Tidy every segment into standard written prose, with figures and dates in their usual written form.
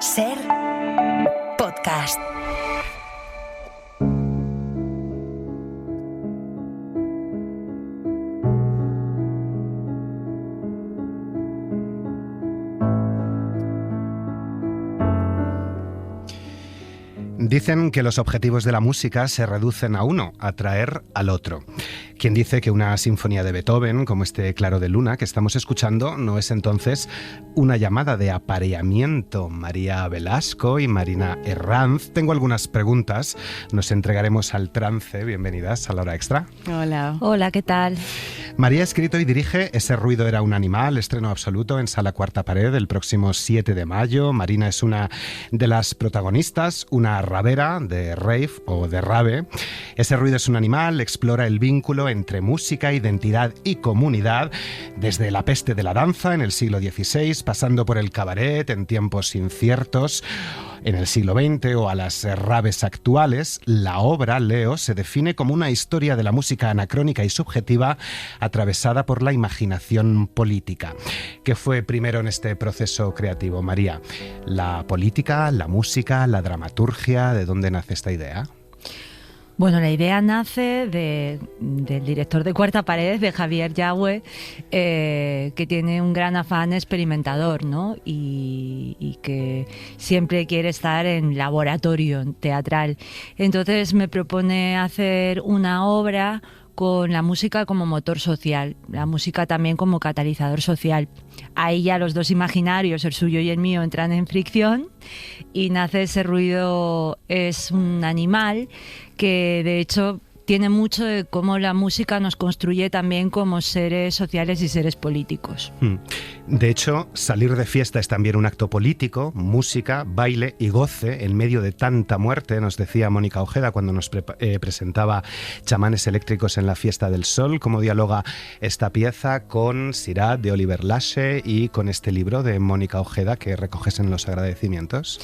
Ser podcast. Dicen que los objetivos de la música se reducen a uno, atraer al otro. Quien dice que una sinfonía de Beethoven, como este Claro de Luna que estamos escuchando, no es entonces una llamada de apareamiento. María Velasco y Marina Herranz. Tengo algunas preguntas. Nos entregaremos al trance. Bienvenidas a La Hora Extra. Hola. Hola, ¿qué tal? María ha escrito y dirige Ese ruido era un animal, estreno absoluto en Sala Cuarta Pared el próximo 7 de mayo. Marina es una de las protagonistas, una rabera de rave o de rave. Ese ruido es un animal, explora el vínculo entre música, identidad y comunidad, desde la peste de la danza en el siglo XVI, pasando por el cabaret en tiempos inciertos, en el siglo XX o a las raves actuales. La obra, Leo, se define como una historia de la música anacrónica y subjetiva atravesada por la imaginación política. ¿Qué fue primero en este proceso creativo, María? ¿La política, la música, la dramaturgia? ¿De dónde nace esta idea? Bueno, la idea nace del director de Cuarta Pared, de Javier Yagüe, que tiene un gran afán experimentador, ¿no? Y que siempre quiere estar en laboratorio teatral. Entonces me propone hacer una obra con la música como motor social, la música también como catalizador social. Ahí ya los dos imaginarios, el suyo y el mío, entran en fricción y nace Ese ruido es un animal que de hecho tiene mucho de cómo la música nos construye también como seres sociales y seres políticos. De hecho, salir de fiesta es también un acto político, música, baile y goce en medio de tanta muerte, nos decía Mónica Ojeda cuando nos presentaba Chamanes Eléctricos en la Fiesta del Sol. ¿Cómo dialoga esta pieza con Sirat de Oliver Lache y con este libro de Mónica Ojeda que recoges en los agradecimientos?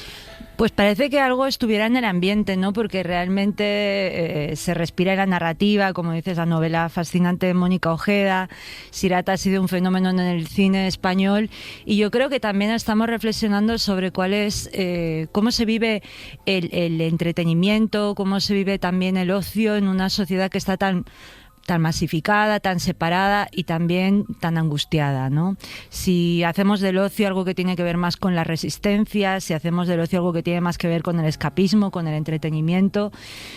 Pues parece que algo estuviera en el ambiente, ¿no? Porque realmente se respira en la narrativa, como dices, la novela fascinante de Mónica Ojeda. Sirat ha sido un fenómeno en el cine español y yo creo que también estamos reflexionando sobre cuál es, cómo se vive el entretenimiento, cómo se vive también el ocio en una sociedad que está tan masificada, tan separada y también tan angustiada, ¿no? Si hacemos del ocio algo que tiene que ver más con la resistencia, si hacemos del ocio algo que tiene más que ver con el escapismo, con el entretenimiento,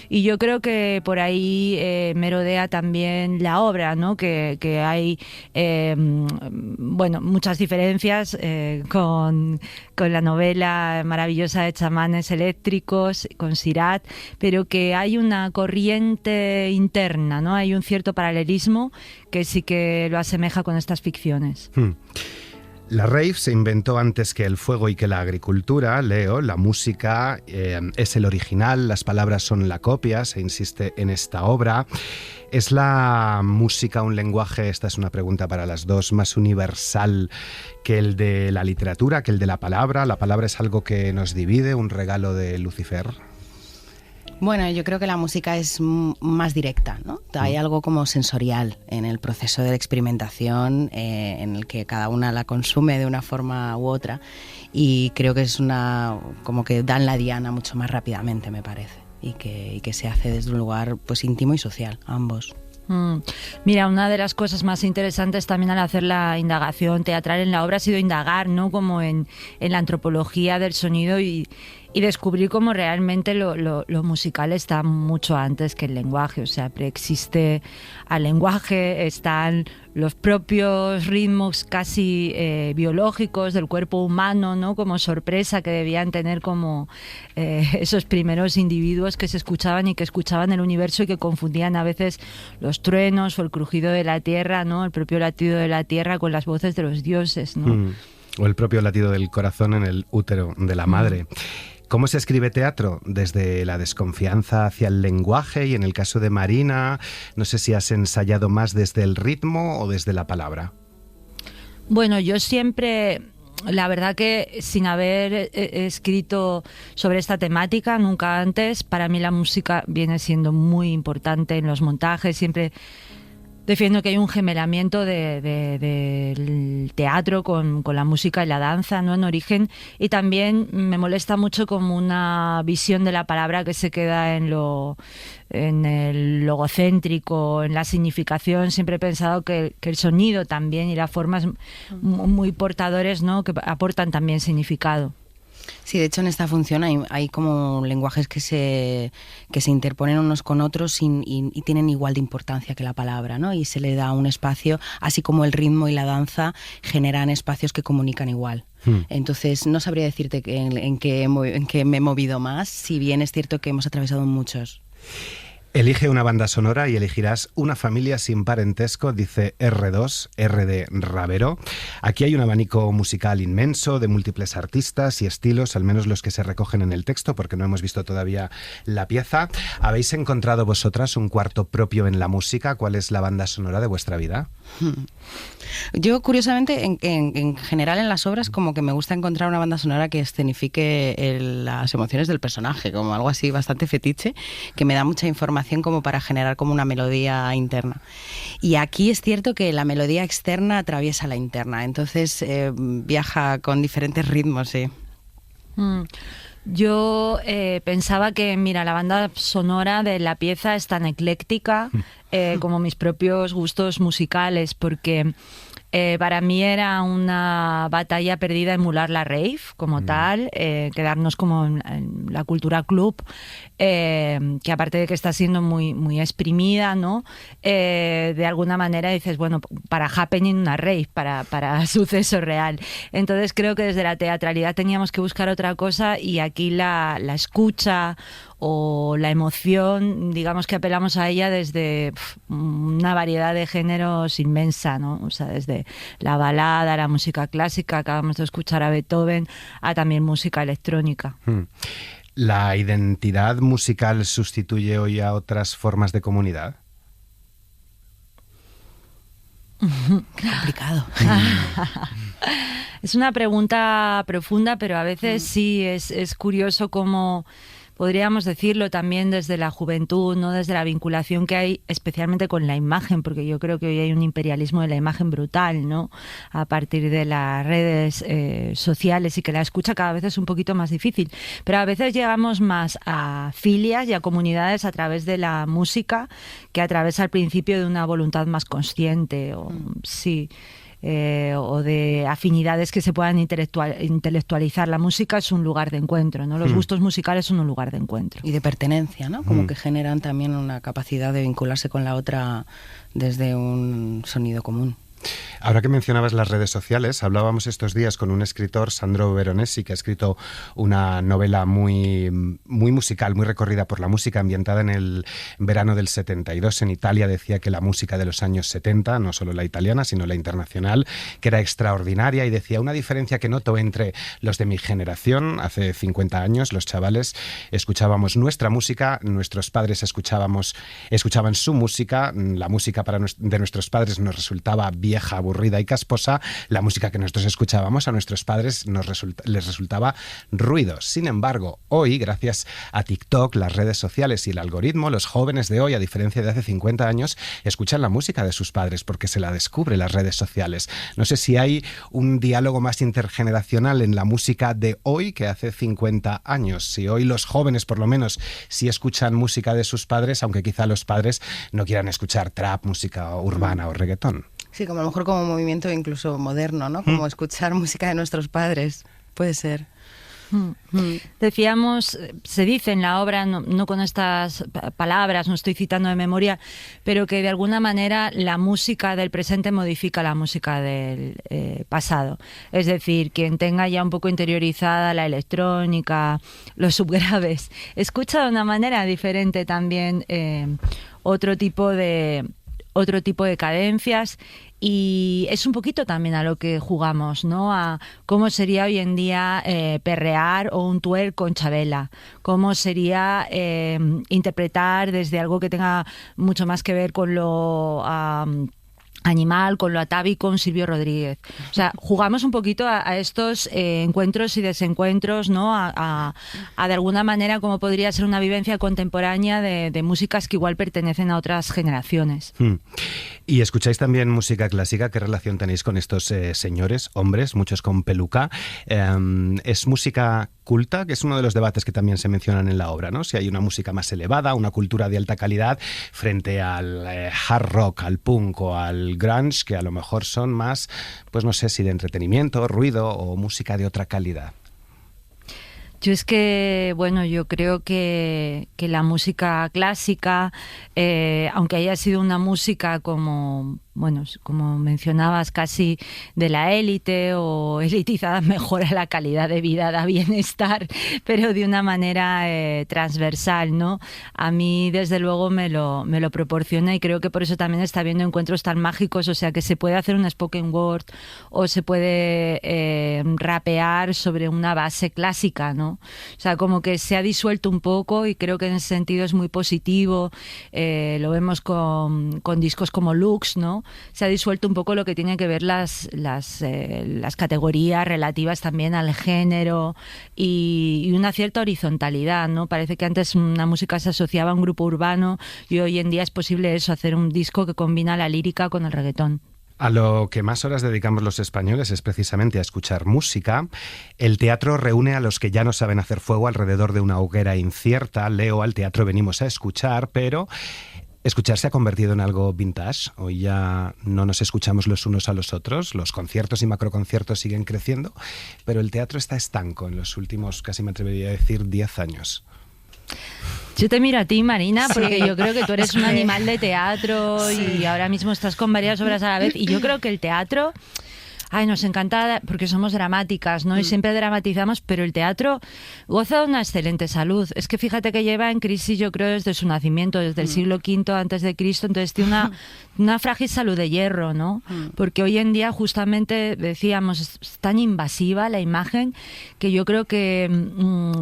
y yo creo que por ahí merodea también la obra, ¿no? Que hay bueno, muchas diferencias con la novela maravillosa de Chamanes Eléctricos, con Sirat, pero que hay una corriente interna, ¿no? Hay un cierto paralelismo que sí que lo asemeja con estas ficciones. La rave se inventó antes que el fuego y que la agricultura, Leo. La música es el original, las palabras son la copia, se insiste en esta obra. ¿Es la música un lenguaje, esta es una pregunta para las dos, más universal que el de la literatura, que el de la palabra? ¿La palabra es algo que nos divide, un regalo de Lucifer? Bueno, yo creo que la música es más directa, ¿no? Hay algo como sensorial en el proceso de experimentación, en el que cada una la consume de una forma u otra, y creo que es como que dan la diana mucho más rápidamente, me parece, y que se hace desde un lugar pues íntimo y social, ambos. Mira, una de las cosas más interesantes también al hacer la indagación teatral en la obra ha sido indagar, ¿no? Como en la antropología del sonido y descubrir cómo realmente lo musical está mucho antes que el lenguaje, o sea, preexiste al lenguaje, están los propios ritmos casi biológicos del cuerpo humano, ¿no? Como sorpresa que debían tener como esos primeros individuos que se escuchaban y que escuchaban el universo y que confundían a veces los truenos o el crujido de la tierra, ¿no? El propio latido de la tierra con las voces de los dioses, ¿no? O el propio latido del corazón en el útero de la madre. ¿Cómo se escribe teatro? Desde la desconfianza hacia el lenguaje, y en el caso de Marina, no sé si has ensayado más desde el ritmo o desde la palabra. Bueno, yo siempre, la verdad que sin haber escrito sobre esta temática nunca antes, para mí la música viene siendo muy importante en los montajes, siempre defiendo que hay un gemelamiento del teatro con la música y la danza, ¿no? En origen, y también me molesta mucho como una visión de la palabra que se queda en el logocéntrico, en la significación. Siempre he pensado que el sonido también y las formas muy portadores, ¿no? Que aportan también significado. Sí, de hecho en esta función hay como lenguajes que se interponen unos con otros y tienen igual de importancia que la palabra, ¿no? Y se le da un espacio, así como el ritmo y la danza generan espacios que comunican igual. Entonces no sabría decirte en qué me he movido más, si bien es cierto que hemos atravesado muchos. Elige una banda sonora y elegirás una familia sin parentesco, dice R2, R de Ravero. Aquí hay un abanico musical inmenso de múltiples artistas y estilos, al menos los que se recogen en el texto, porque no hemos visto todavía la pieza. ¿Habéis encontrado vosotras un cuarto propio en la música? ¿Cuál es la banda sonora de vuestra vida? Yo, curiosamente, en general en las obras, como que me gusta encontrar una banda sonora que escenifique las emociones del personaje, como algo así bastante fetiche, que me da mucha información como para generar como una melodía interna. Y aquí es cierto que la melodía externa atraviesa la interna, entonces viaja con diferentes ritmos, sí. Yo pensaba que, mira, la banda sonora de la pieza es tan ecléctica como mis propios gustos musicales, porque para mí era una batalla perdida emular la rave como tal, quedarnos como en la cultura club, que aparte de que está siendo muy, muy exprimida, ¿no? De alguna manera dices, bueno, para happening una rave, para suceso real. Entonces creo que desde la teatralidad teníamos que buscar otra cosa, y aquí la escucha o la emoción, digamos que apelamos a ella desde una variedad de géneros inmensa, ¿no? O sea, desde la balada, la música clásica, acabamos de escuchar a Beethoven, a también música electrónica. ¿La identidad musical sustituye hoy a otras formas de comunidad? Qué complicado. Es una pregunta profunda, pero a veces sí es curioso cómo podríamos decirlo también desde la juventud, no desde la vinculación que hay especialmente con la imagen, porque yo creo que hoy hay un imperialismo de la imagen brutal, ¿no? A partir de las redes sociales, y que la escucha cada vez es un poquito más difícil. Pero a veces llegamos más a filias y a comunidades a través de la música que a través al principio de una voluntad más consciente, o sí. O de afinidades que se puedan intelectualizar. La música es un lugar de encuentro, ¿no? Los gustos musicales son un lugar de encuentro. Y de pertenencia, ¿no? Como que generan también una capacidad de vincularse con la otra desde un sonido común. Ahora que mencionabas las redes sociales, hablábamos estos días con un escritor, Sandro Veronesi, que ha escrito una novela muy, muy musical, muy recorrida por la música, ambientada en el verano del 72 en Italia. Decía que la música de los años 70, no solo la italiana, sino la internacional, que era extraordinaria, y decía una diferencia que noto entre los de mi generación. Hace 50 años los chavales escuchábamos nuestra música, nuestros padres escuchaban su música, la música de nuestros padres nos resultaba vieja, aburrida y casposa. La música que nosotros escuchábamos a nuestros padres les resultaba ruido. Sin embargo, hoy, gracias a TikTok, las redes sociales y el algoritmo, los jóvenes de hoy, a diferencia de hace 50 años, escuchan la música de sus padres porque se la descubre las redes sociales. No sé si hay un diálogo más intergeneracional en la música de hoy que hace 50 años. Si hoy los jóvenes, por lo menos, sí escuchan música de sus padres, aunque quizá los padres no quieran escuchar trap, música urbana o reggaetón. Sí, como a lo mejor como movimiento incluso moderno, ¿no? Como escuchar música de nuestros padres. Puede ser. Decíamos, se dice en la obra, no con estas palabras, no estoy citando de memoria, pero que de alguna manera la música del presente modifica la música del pasado. Es decir, quien tenga ya un poco interiorizada la electrónica, los subgraves, escucha de una manera diferente también otro tipo de cadencias. Y es un poquito también a lo que jugamos, ¿no? A cómo sería hoy en día perrear o un twerk con Chabela, cómo sería interpretar desde algo que tenga mucho más que ver con lo Animal, con lo Atavi, con Silvio Rodríguez. O sea, jugamos un poquito a estos encuentros y desencuentros, ¿no? A de alguna manera cómo podría ser una vivencia contemporánea de músicas que igual pertenecen a otras generaciones. ¿Y escucháis también música clásica? ¿Qué relación tenéis con estos señores, hombres, muchos con peluca? ¿Es música culta? Que es uno de los debates que también se mencionan en la obra, ¿no? Si hay una música más elevada, una cultura de alta calidad frente al hard rock, al punk o al grunge, que a lo mejor son más, pues no sé si de entretenimiento, ruido o música de otra calidad. Yo es que, bueno, yo creo que la música clásica, aunque haya sido una música como, bueno, como mencionabas, casi de la élite o elitizada, mejora la calidad de vida, da bienestar, pero de una manera transversal, ¿no? A mí, desde luego, me lo proporciona y creo que por eso también está habiendo encuentros tan mágicos, o sea, que se puede hacer un spoken word o se puede rapear sobre una base clásica, ¿no? O sea, como que se ha disuelto un poco y creo que en ese sentido es muy positivo. Lo vemos con discos como Lux, ¿no? Se ha disuelto un poco lo que tiene que ver las categorías relativas también al género y una cierta horizontalidad, ¿no? Parece que antes una música se asociaba a un grupo urbano y hoy en día es posible eso, hacer un disco que combina la lírica con el reggaetón. A lo que más horas dedicamos los españoles es precisamente a escuchar música. El teatro reúne a los que ya no saben hacer fuego alrededor de una hoguera incierta. Leo, al teatro venimos a escuchar, pero escuchar se ha convertido en algo vintage. Hoy ya no nos escuchamos los unos a los otros. Los conciertos y macroconciertos siguen creciendo, pero el teatro está estanco en los últimos, casi me atrevería a decir, 10 años. Yo te miro a ti, Marina, porque yo creo que tú eres un animal de teatro y ahora mismo estás con varias obras a la vez. Y yo creo que el teatro... Ay, nos encanta porque somos dramáticas, ¿no? Y siempre dramatizamos, pero el teatro goza de una excelente salud. Es que fíjate que lleva en crisis, yo creo, desde su nacimiento, desde el siglo V antes de Cristo, entonces tiene una frágil salud de hierro, ¿no? Porque hoy en día, justamente, decíamos, es tan invasiva la imagen que yo creo que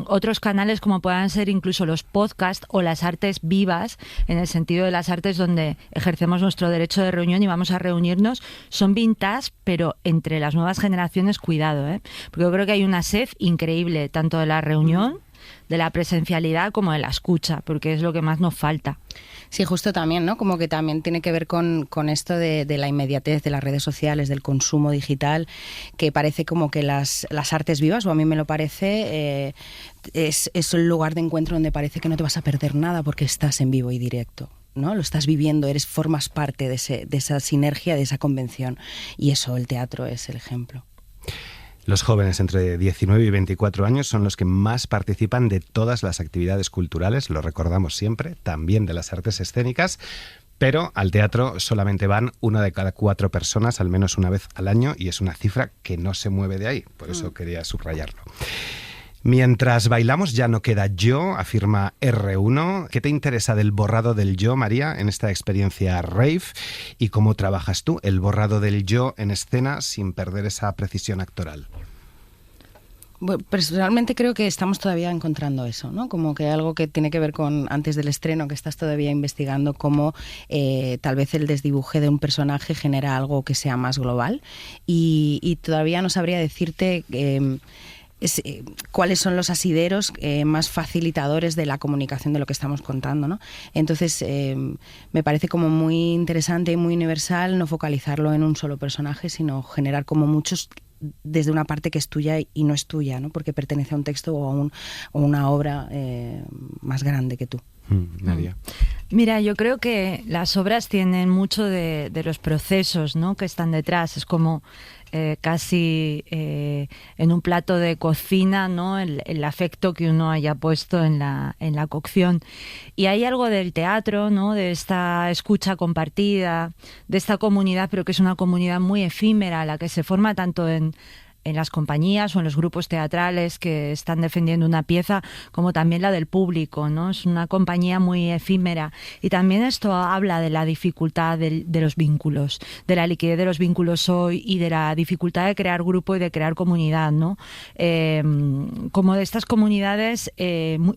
otros canales, como puedan ser incluso los podcasts o las artes vivas, en el sentido de las artes donde ejercemos nuestro derecho de reunión y vamos a reunirnos, son vintage, pero entre las nuevas generaciones, cuidado, ¿eh? Porque yo creo que hay una sed increíble, tanto de la reunión, de la presencialidad, como de la escucha, porque es lo que más nos falta. Sí, justo también, ¿no? Como que también tiene que ver con esto de la inmediatez de las redes sociales, del consumo digital, que parece como que las artes vivas, o a mí me lo parece, es un lugar de encuentro donde parece que no te vas a perder nada porque estás en vivo y directo, ¿no? Lo estás viviendo, formas parte de esa sinergia, de esa convención, y eso, el teatro es el ejemplo. Los jóvenes entre 19 y 24 años son los que más participan de todas las actividades culturales, lo recordamos siempre, también de las artes escénicas, pero al teatro solamente van 1 de cada 4 personas, al menos una vez al año, y es una cifra que no se mueve de ahí, por eso quería subrayarlo. Mientras bailamos ya no queda yo, afirma R1. ¿Qué te interesa del borrado del yo, María, en esta experiencia rave? ¿Y cómo trabajas tú el borrado del yo en escena sin perder esa precisión actoral? Bueno, personalmente creo que estamos todavía encontrando eso, ¿no? Como que algo que tiene que ver con antes del estreno, que estás todavía investigando cómo tal vez el desdibuje de un personaje genera algo que sea más global y todavía no sabría decirte... cuáles son los asideros más facilitadores de la comunicación de lo que estamos contando, ¿no? Entonces me parece como muy interesante y muy universal no focalizarlo en un solo personaje, sino generar como muchos desde una parte que es tuya y no es tuya, ¿no? Porque pertenece a un texto o a una obra más grande que tú. Nadia. Mira, yo creo que las obras tienen mucho de los procesos, ¿no?, que están detrás. Es como casi en un plato de cocina, ¿no?, el afecto que uno haya puesto en la cocción. Y hay algo del teatro, ¿no?, de esta escucha compartida, de esta comunidad, pero que es una comunidad muy efímera, la que se forma tanto en las compañías o en los grupos teatrales que están defendiendo una pieza, como también la del público, ¿no? Es una compañía muy efímera. Y también esto habla de la dificultad de los vínculos, de la liquidez de los vínculos hoy y de la dificultad de crear grupo y de crear comunidad, ¿no? Como de estas comunidades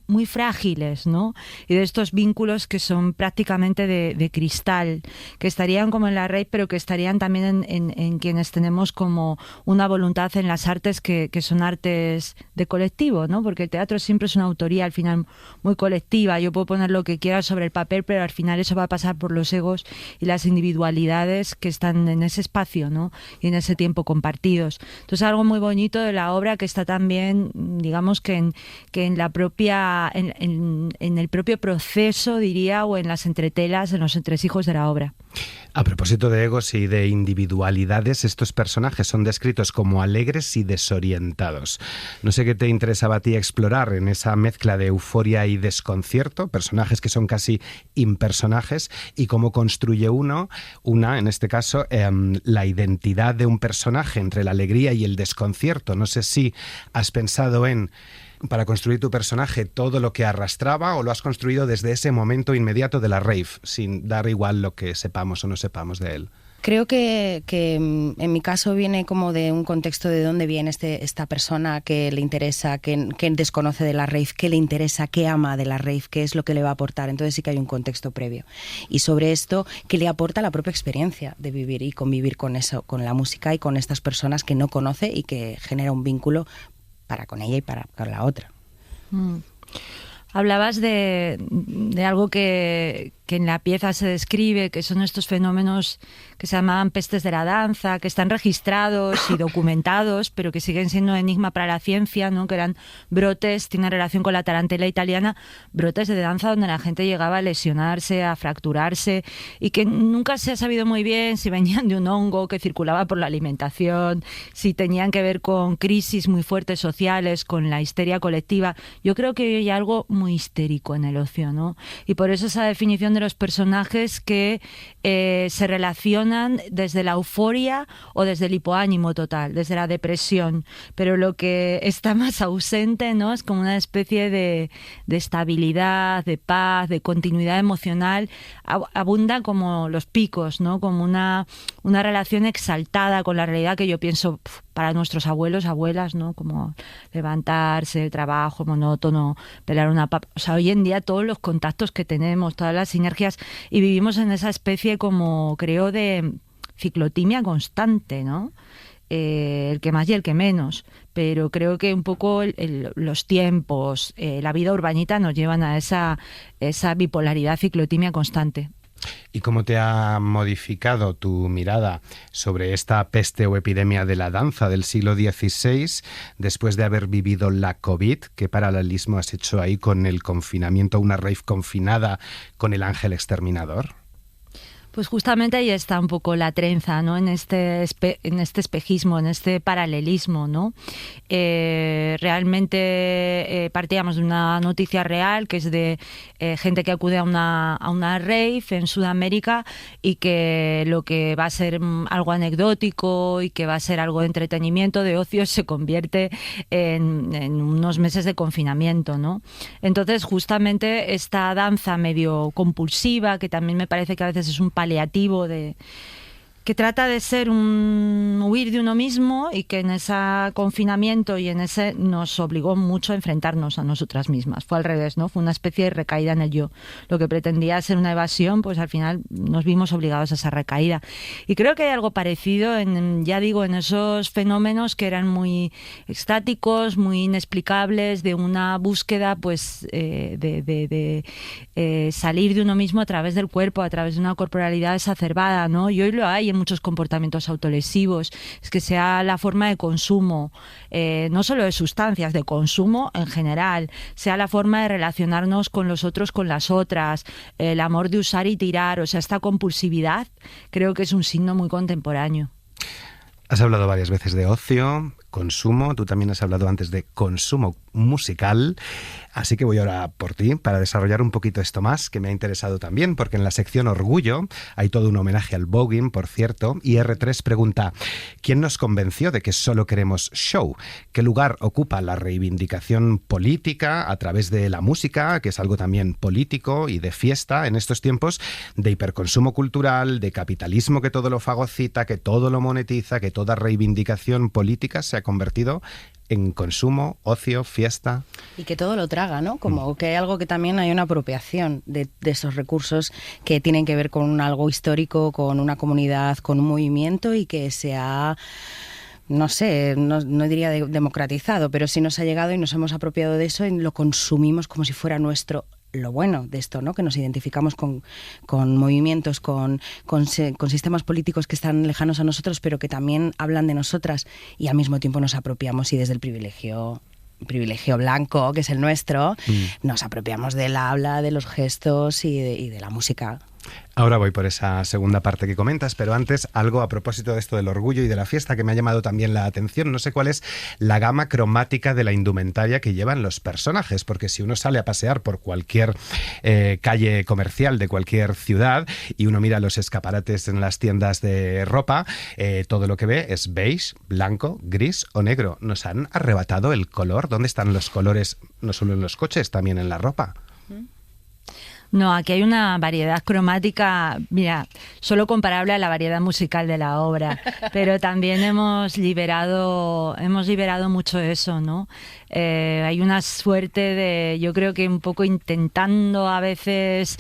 muy frágiles, ¿no? Y de estos vínculos que son prácticamente de cristal, que estarían como en la rave, pero que estarían también en quienes tenemos como una voluntad en las artes que son artes de colectivo, ¿no? Porque el teatro siempre es una autoría al final muy colectiva. Yo puedo poner lo que quiera sobre el papel, pero al final eso va a pasar por los egos y las individualidades que están en ese espacio, ¿no? Y en ese tiempo compartidos. Entonces, algo muy bonito de la obra que está también, digamos que en la propia, en el propio proceso, diría, o en las entretelas, en los entresijos de la obra. A propósito de egos y de individualidades, estos personajes son descritos como alegres y desorientados. No sé qué te interesaba a ti explorar en esa mezcla de euforia y desconcierto, personajes que son casi impersonajes, y cómo construye una, en este caso, la identidad de un personaje entre la alegría y el desconcierto. No sé si has pensado para construir tu personaje todo lo que arrastraba, o lo has construido desde ese momento inmediato de la rave, sin dar igual lo que sepamos o no sepamos de él. Creo que en mi caso viene como de un contexto de dónde viene esta persona, que le interesa, que desconoce de la rave, qué le interesa, qué ama de la rave, qué es lo que le va a aportar. Entonces sí que hay un contexto previo. Y sobre esto, qué le aporta la propia experiencia de vivir y convivir con eso, con la música y con estas personas que no conoce y que genera un vínculo para con ella y para con la otra. Hablabas de algo que en la pieza se describe, que son estos fenómenos que se llamaban pestes de la danza, que están registrados y documentados, pero que siguen siendo un enigma para la ciencia, ¿no? Que eran brotes, tienen relación con la tarantela italiana, brotes de danza donde la gente llegaba a lesionarse, a fracturarse, y que nunca se ha sabido muy bien si venían de un hongo que circulaba por la alimentación, si tenían que ver con crisis muy fuertes sociales, con la histeria colectiva. Yo creo que hay algo muy histérico en el ocio, ¿no? Y por eso esa definición de los personajes que se relacionan desde la euforia o desde el hipoánimo total, desde la depresión, pero lo que está más ausente, ¿no? Es como una especie de estabilidad, de paz, de continuidad emocional. Abunda como los picos, ¿no? Como una relación exaltada con la realidad, que yo pienso para nuestros abuelos, abuelas, ¿no? Como levantarse, el trabajo monótono, pelar una papa. O sea, hoy en día todos los contactos que tenemos, todas las sinergias, y vivimos en esa especie como, creo, de ciclotimia constante, ¿no? El que más y el que menos, pero creo que un poco los tiempos, la vida urbanita nos llevan a esa bipolaridad, ciclotimia constante. ¿Y cómo te ha modificado tu mirada sobre esta peste o epidemia de la danza del siglo XVI después de haber vivido la COVID? ¿Qué paralelismo has hecho ahí con el confinamiento, una rave confinada con el ángel exterminador? Pues justamente ahí está un poco la trenza, ¿no? En este espejismo, en este paralelismo, ¿no? Realmente partíamos de una noticia real, que es de gente que acude a una rave en Sudamérica, y que lo que va a ser algo anecdótico y que va a ser algo de entretenimiento, de ocio, se convierte en unos meses de confinamiento, ¿no? Entonces, justamente esta danza medio compulsiva, que también me parece que a veces es un paliativo que trata de ser un huir de uno mismo, y que en ese confinamiento y en ese nos obligó mucho a enfrentarnos a nosotras mismas. Fue al revés, ¿no? Fue una especie de recaída en el yo. Lo que pretendía ser una evasión, pues al final nos vimos obligados a esa recaída. Y creo que hay algo parecido en esos fenómenos que eran muy estáticos, muy inexplicables, de una búsqueda, pues, de salir de uno mismo a través del cuerpo, a través de una corporalidad exacerbada, ¿no? Y hoy lo hay en muchos comportamientos autolesivos. Es que sea la forma de consumo, no solo de sustancias, de consumo en general, sea la forma de relacionarnos con los otros, con las otras, el amor de usar y tirar, o sea, esta compulsividad creo que es un signo muy contemporáneo. Has hablado varias veces de ocio. consumo. Tú también has hablado antes de consumo musical, así que voy ahora por ti para desarrollar un poquito esto más, que me ha interesado también, porque en la sección Orgullo hay todo un homenaje al voguing, por cierto, y R3 pregunta: ¿quién nos convenció de que solo queremos show? ¿Qué lugar ocupa la reivindicación política a través de la música, que es algo también político y de fiesta en estos tiempos de hiperconsumo cultural, de capitalismo que todo lo fagocita, que todo lo monetiza, que toda reivindicación política se ha convertido en consumo, ocio, fiesta? Y que todo lo traga, ¿no? Como que hay algo que también hay una apropiación de esos recursos que tienen que ver con algo histórico, con una comunidad, con un movimiento, y que se ha, no sé, no diría democratizado, pero sí nos ha llegado y nos hemos apropiado de eso y lo consumimos como si fuera nuestro. Lo bueno de esto, ¿no? Que nos identificamos con movimientos, con sistemas políticos que están lejanos a nosotros, pero que también hablan de nosotras, y al mismo tiempo nos apropiamos, y desde el privilegio blanco, que es el nuestro, nos apropiamos del habla, de los gestos y de la música. Ahora voy por esa segunda parte que comentas, pero antes algo a propósito de esto del orgullo y de la fiesta que me ha llamado también la atención. No sé cuál es la gama cromática de la indumentaria que llevan los personajes, porque si uno sale a pasear por cualquier calle comercial de cualquier ciudad y uno mira los escaparates en las tiendas de ropa, todo lo que ve es beige, blanco, gris o negro. Nos han arrebatado el color. ¿Dónde están los colores? No solo en los coches, también en la ropa. No, aquí hay una variedad cromática, mira, solo comparable a la variedad musical de la obra, pero también hemos liberado mucho eso, ¿no? Hay una suerte de, yo creo que un poco intentando a veces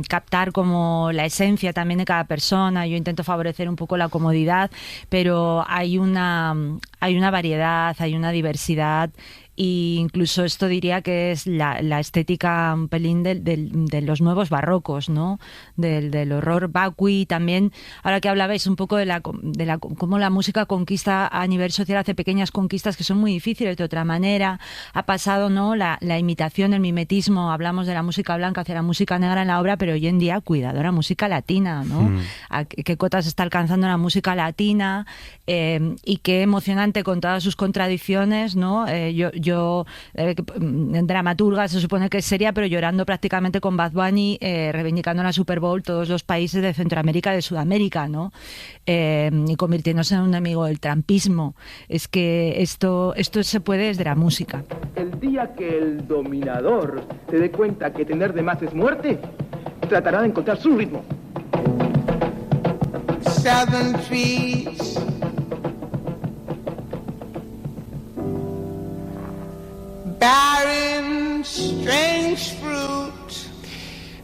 captar como la esencia también de cada persona. Yo intento favorecer un poco la comodidad, pero hay una variedad, hay una diversidad. Y incluso esto diría que es la estética un pelín de los nuevos barrocos, ¿no? Del horror vacui. También, ahora que hablabais un poco de cómo la música conquista a nivel social, hace pequeñas conquistas que son muy difíciles de otra manera. Ha pasado, ¿no?, la imitación, el mimetismo. Hablamos de la música blanca hacia la música negra en la obra, pero hoy en día, cuidado, la música latina, ¿no? ¿A qué cotas está alcanzando la música latina? Y qué emocionante con todas sus contradicciones, ¿no? Dramaturga se supone que es seria, pero llorando prácticamente con Bad Bunny, reivindicando en la Super Bowl todos los países de Centroamérica y de Sudamérica, ¿no? Y convirtiéndose en un enemigo del trampismo. Es que esto se puede desde la música. El día que el dominador se dé cuenta que tener de más es muerte, tratará de encontrar su ritmo. Southern trees, barren, strange fruit.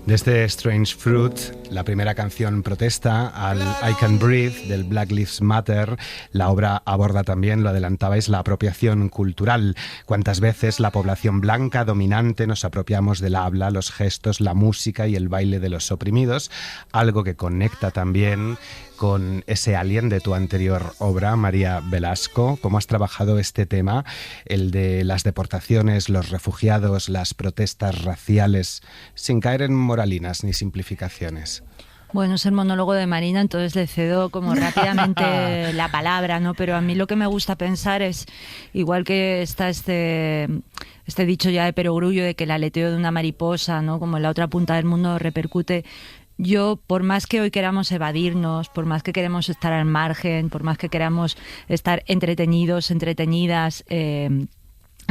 De este Strange Fruit, la primera canción protesta al I Can Breathe del Black Lives Matter. La obra aborda también, lo adelantabais, la apropiación cultural. Cuántas veces la población blanca dominante nos apropiamos del habla, los gestos, la música y el baile de los oprimidos, algo que conecta también con ese alien de tu anterior obra, María Velasco. ¿Cómo has trabajado este tema, el de las deportaciones, los refugiados, las protestas raciales, sin caer en moralinas ni simplificaciones? Bueno, es el monólogo de Marina, entonces le cedo como rápidamente la palabra, ¿no? Pero a mí lo que me gusta pensar es, igual que está este dicho ya de perogrullo de que el aleteo de una mariposa, ¿no?, como en la otra punta del mundo, repercute. Yo, por más que hoy queramos evadirnos, por más que queremos estar al margen, por más que queramos estar entretenidos, entretenidas, el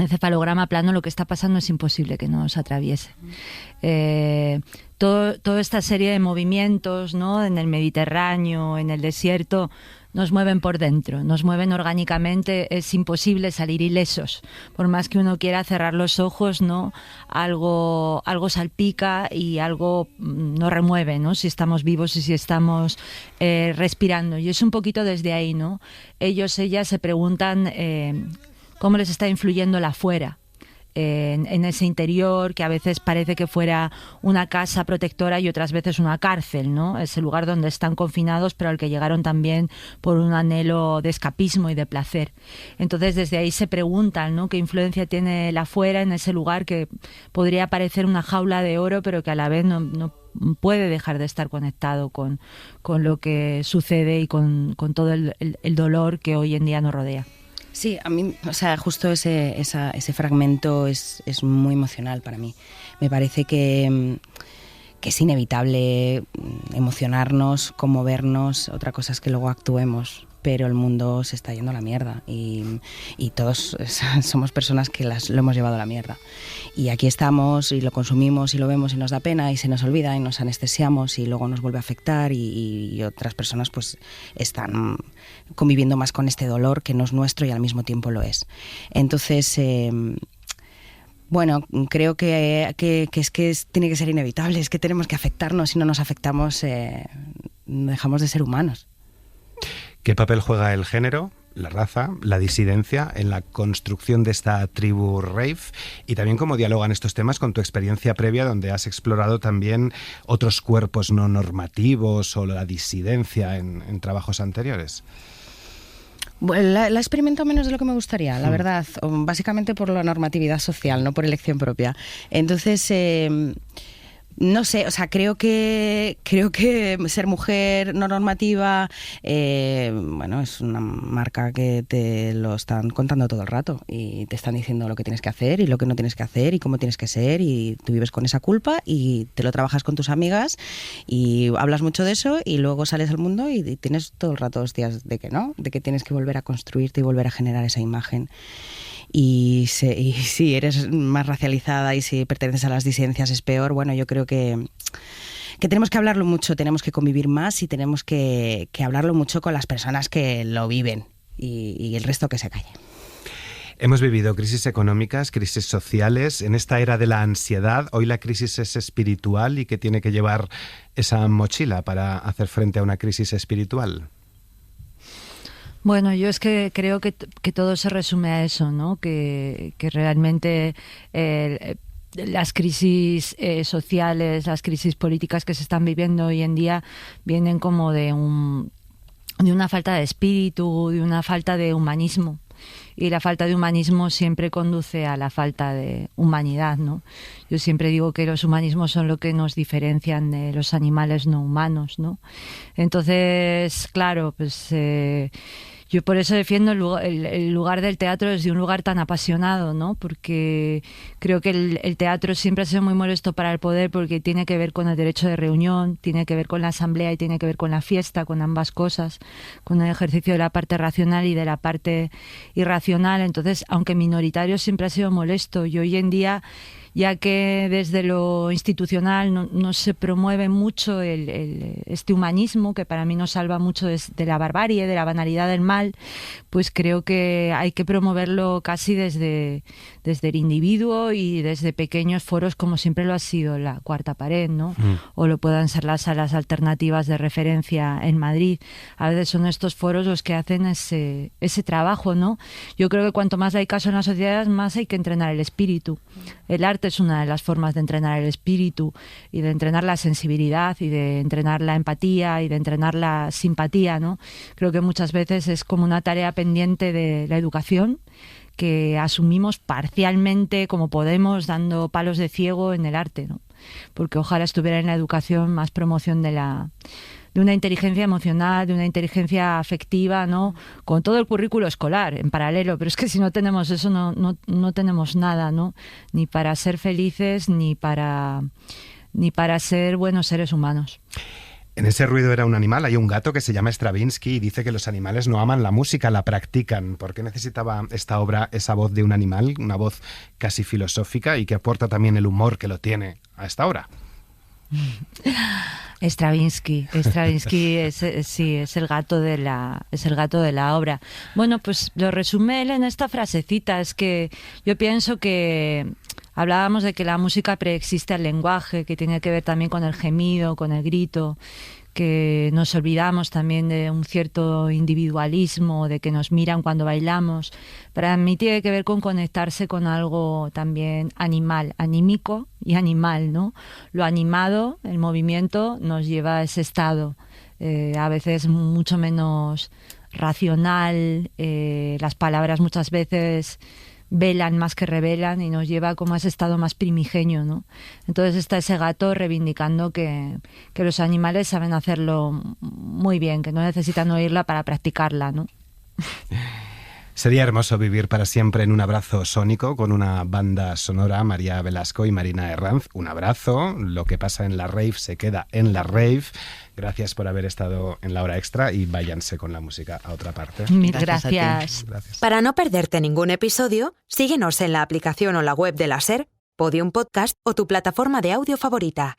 cefalograma plano, lo que está pasando es imposible que nos atraviese. Toda esta serie de movimientos, ¿no?, en el Mediterráneo, en el desierto, nos mueven por dentro, nos mueven orgánicamente. Es imposible salir ilesos. Por más que uno quiera cerrar los ojos, ¿no?, algo salpica y algo nos remueve, ¿no?, si estamos vivos y si estamos respirando. Y es un poquito desde ahí, ¿no? Ellas se preguntan cómo les está influyendo la afuera. En ese interior que a veces parece que fuera una casa protectora y otras veces una cárcel, ¿no? Ese lugar donde están confinados, pero al que llegaron también por un anhelo de escapismo y de placer. Entonces desde ahí se preguntan, ¿no?, qué influencia tiene el afuera en ese lugar que podría parecer una jaula de oro, pero que a la vez no puede dejar de estar conectado con lo que sucede y con todo el dolor que hoy en día nos rodea. Sí, a mí, o sea, justo ese fragmento es muy emocional para mí. Me parece que es inevitable emocionarnos, conmovernos, otra cosa es que luego actuemos, pero el mundo se está yendo a la mierda y todos somos personas que lo hemos llevado a la mierda. Y aquí estamos y lo consumimos y lo vemos y nos da pena y se nos olvida y nos anestesiamos y luego nos vuelve a afectar y otras personas pues están conviviendo más con este dolor que no es nuestro y al mismo tiempo lo es. Entonces, bueno, creo que tiene que ser inevitable, es que tenemos que afectarnos, si no nos afectamos dejamos de ser humanos. ¿Qué papel juega el género, la raza, la disidencia en la construcción de esta tribu rave? Y también cómo dialogan estos temas con tu experiencia previa, donde has explorado también otros cuerpos no normativos o la disidencia en trabajos anteriores. Bueno, la he experimentado menos de lo que me gustaría, la verdad, básicamente por la normatividad social, no por elección propia. Entonces, no sé, o sea, creo que ser mujer no normativa, bueno, es una marca que te lo están contando todo el rato y te están diciendo lo que tienes que hacer y lo que no tienes que hacer y cómo tienes que ser, y tú vives con esa culpa y te lo trabajas con tus amigas y hablas mucho de eso y luego sales al mundo y tienes todo el rato hostias de que no, de que tienes que volver a construirte y volver a generar esa imagen. Y si eres más racializada y si perteneces a las disidencias es peor. Bueno, yo creo que tenemos que hablarlo mucho, tenemos que convivir más y tenemos que hablarlo mucho con las personas que lo viven y el resto que se calle. Hemos vivido crisis económicas, crisis sociales. En esta era de la ansiedad, hoy la crisis es espiritual. ¿Y qué tiene que llevar esa mochila para hacer frente a una crisis espiritual? Bueno, yo es que creo que todo se resume a eso, ¿no? Que realmente las crisis sociales, las crisis políticas que se están viviendo hoy en día vienen como de una falta de espíritu, de una falta de humanismo. Y la falta de humanismo siempre conduce a la falta de humanidad, ¿no? Yo siempre digo que los humanismos son lo que nos diferencian de los animales no humanos, ¿no? Entonces, claro, pues yo por eso defiendo el lugar del teatro desde un lugar tan apasionado, ¿no? Porque creo que el teatro siempre ha sido muy molesto para el poder porque tiene que ver con el derecho de reunión, tiene que ver con la asamblea y tiene que ver con la fiesta, con ambas cosas, con el ejercicio de la parte racional y de la parte irracional. Entonces, aunque minoritario, siempre ha sido molesto y hoy en día, ya que desde lo institucional no se promueve mucho este humanismo, que para mí nos salva mucho de la barbarie, de la banalidad del mal, pues creo que hay que promoverlo casi desde el individuo y desde pequeños foros, como siempre lo ha sido la Cuarta Pared, ¿no? O lo puedan ser las salas alternativas de referencia en Madrid. A veces son estos foros los que hacen ese trabajo, ¿no? Yo creo que cuanto más hay caso en la sociedad, más hay que entrenar el espíritu. El arte es una de las formas de entrenar el espíritu y de entrenar la sensibilidad y de entrenar la empatía y de entrenar la simpatía, ¿no? Creo que muchas veces es como una tarea pendiente de la educación que asumimos parcialmente como podemos, dando palos de ciego en el arte, ¿no? Porque ojalá estuviera en la educación más promoción de una inteligencia emocional, de una inteligencia afectiva, ¿no? Con todo el currículo escolar en paralelo, pero es que si no tenemos eso no tenemos nada, ¿no? Ni para ser felices ni para ser buenos seres humanos. En ese ruido era un animal, hay un gato que se llama Stravinsky y dice que los animales no aman la música, la practican. ¿Por qué necesitaba esta obra esa voz de un animal, una voz casi filosófica y que aporta también el humor que lo tiene a esta obra? Stravinsky es el gato de la obra. Bueno, pues lo resume él en esta frasecita. Es que yo pienso que hablábamos de que la música preexiste al lenguaje, que tiene que ver también con el gemido, con el grito, que nos olvidamos también de un cierto individualismo, de que nos miran cuando bailamos. Para mí tiene que ver con conectarse con algo también animal, anímico y animal, ¿no? Lo animado, el movimiento, nos lleva a ese estado, a veces mucho menos racional, las palabras muchas veces velan más que revelan y nos lleva como a ese estado más primigenio, ¿no? Entonces está ese gato reivindicando que los animales saben hacerlo muy bien, que no necesitan oírla para practicarla, ¿no? Sería hermoso vivir para siempre en un abrazo sónico con una banda sonora, María Velasco y Marina Herranz. Un abrazo, lo que pasa en la rave se queda en la rave. Gracias por haber estado en La Hora Extra y váyanse con la música a otra parte. Mil Gracias. gracias. Para no perderte ningún episodio, síguenos en la aplicación o la web de la SER, Podium Podcast o tu plataforma de audio favorita.